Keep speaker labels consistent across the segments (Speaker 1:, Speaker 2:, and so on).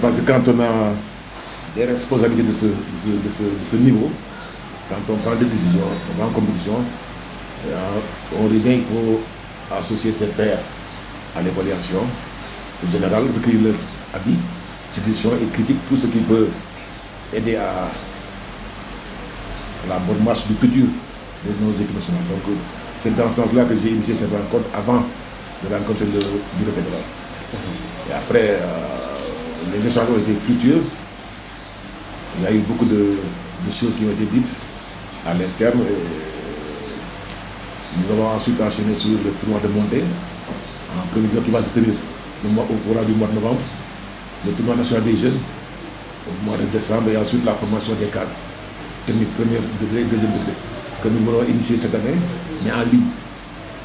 Speaker 1: Parce que quand on a des responsabilités de ce niveau, quand on prend des décisions, on va en compétition, on dit bien qu'il faut associer ses pairs à l'évaluation. En général, recueillir leur avis, suggestions et critiques, tout ce qui peut aider à la bonne marche du futur de nos équipes nationales. Donc, c'est dans ce sens-là que j'ai initié cette rencontre avant de rencontrer le bureau fédéral. Et après, les échanges ont été fructueux. Il y a eu beaucoup de choses qui ont été dites à l'interne. Nous avons ensuite enchaîné sur le tournoi de montée, en premier lieu qui va se tenir au courant du mois de novembre, le tournoi national des jeunes au mois de décembre et ensuite la formation des cadres, technique premier degré, deuxième degré, que nous voulons initier cette année, mais en ligne.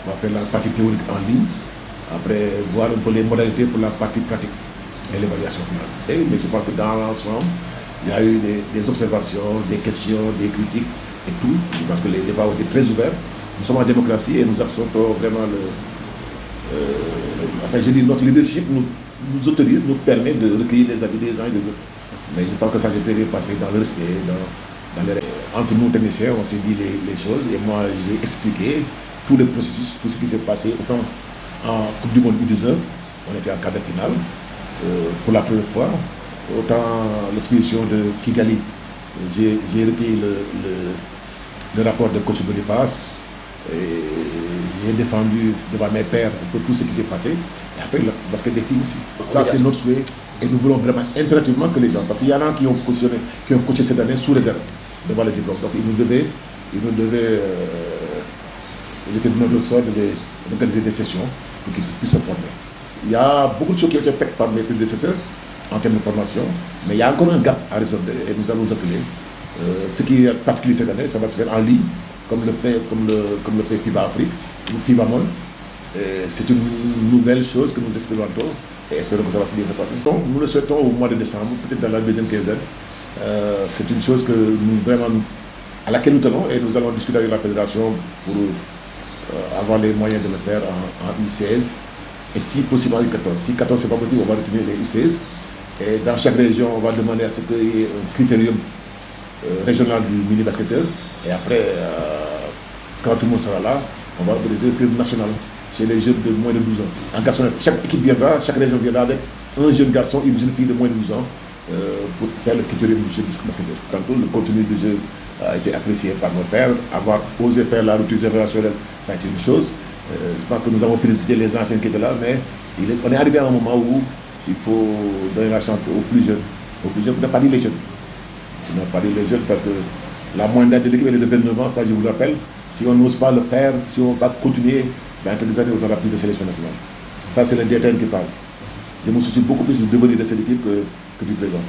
Speaker 1: On va faire la partie théorique en ligne, après voir un peu les modalités pour la partie pratique et l'évaluation finale. Mais je pense que dans l'ensemble, il y a eu des observations, des questions, des critiques et tout. Je pense que les débats ont été très ouverts. Nous sommes en démocratie et nous absorbons vraiment notre leadership nous autorise, nous permet de recueillir les avis des uns et des autres. Mais je pense que ça s'est très bien passé dans le respect, entre nous techniciens, on s'est dit les choses et moi j'ai expliqué tout le processus, tout ce qui s'est passé, autant en Coupe du Monde U19, on était en quart de finale pour la première fois, autant l'expédition de Kigali, j'ai recueilli le rapport de coach Boniface et j'ai défendu devant mes pairs un peu tout ce qui s'est passé et après le basket des filles aussi. Ça c'est notre souhait et nous voulons vraiment impérativement que les gens, parce qu'il y en a qui ont coaché cette année sous réserve devant le diplôme, donc il était de notre ressort d'organiser des sessions pour qu'ils puissent se former. Il y a beaucoup de choses qui ont été faites par mes prédécesseurs en termes de formation, mais il y a encore un gap à résoudre et nous allons nous appeler. Ce qui est particulier cette année, ça va se faire en ligne, comme le fait FIBA Afrique ou FIBA Monde. C'est une nouvelle chose que nous expérimentons et espérons que ça va bien se passer. Donc nous le souhaitons au mois de décembre, peut-être dans la deuxième quinzaine. C'est une chose à laquelle nous tenons et nous allons discuter avec la fédération pour avoir les moyens de le faire en U16 et si possible en U14. Si 14 c'est pas possible, on va retenir les U16 et dans chaque région on va demander à ce qu'il y ait un critérium régional du mini-basketteur et après quand tout le monde sera là, on va organiser le club national chez les jeunes de moins de 12 ans. En garçon, chaque équipe viendra, chaque région viendra avec un jeune garçon et une jeune fille de moins de 12 ans pour faire le critérium du jeu basketteur. Tantôt le contenu du jeu a été apprécié par nos pairs, avoir osé faire la rupture générationnelle, ça a été une chose. Je pense que nous avons félicité les anciens qui étaient là, mais on est arrivé à un moment où il faut donner la chance aux plus jeunes pour ne pas dire les jeunes. Je ne pas dire les jeunes parce que la moyenne d'âge de l'équipe est de 29 ans, ça je vous le rappelle. Si on n'ose pas le faire, si on va continuer, dans quelques années on n'aura plus de sélection nationale. Ça c'est le DTN qui parle. Je me soucie beaucoup plus du devenir de cette équipe que du présent.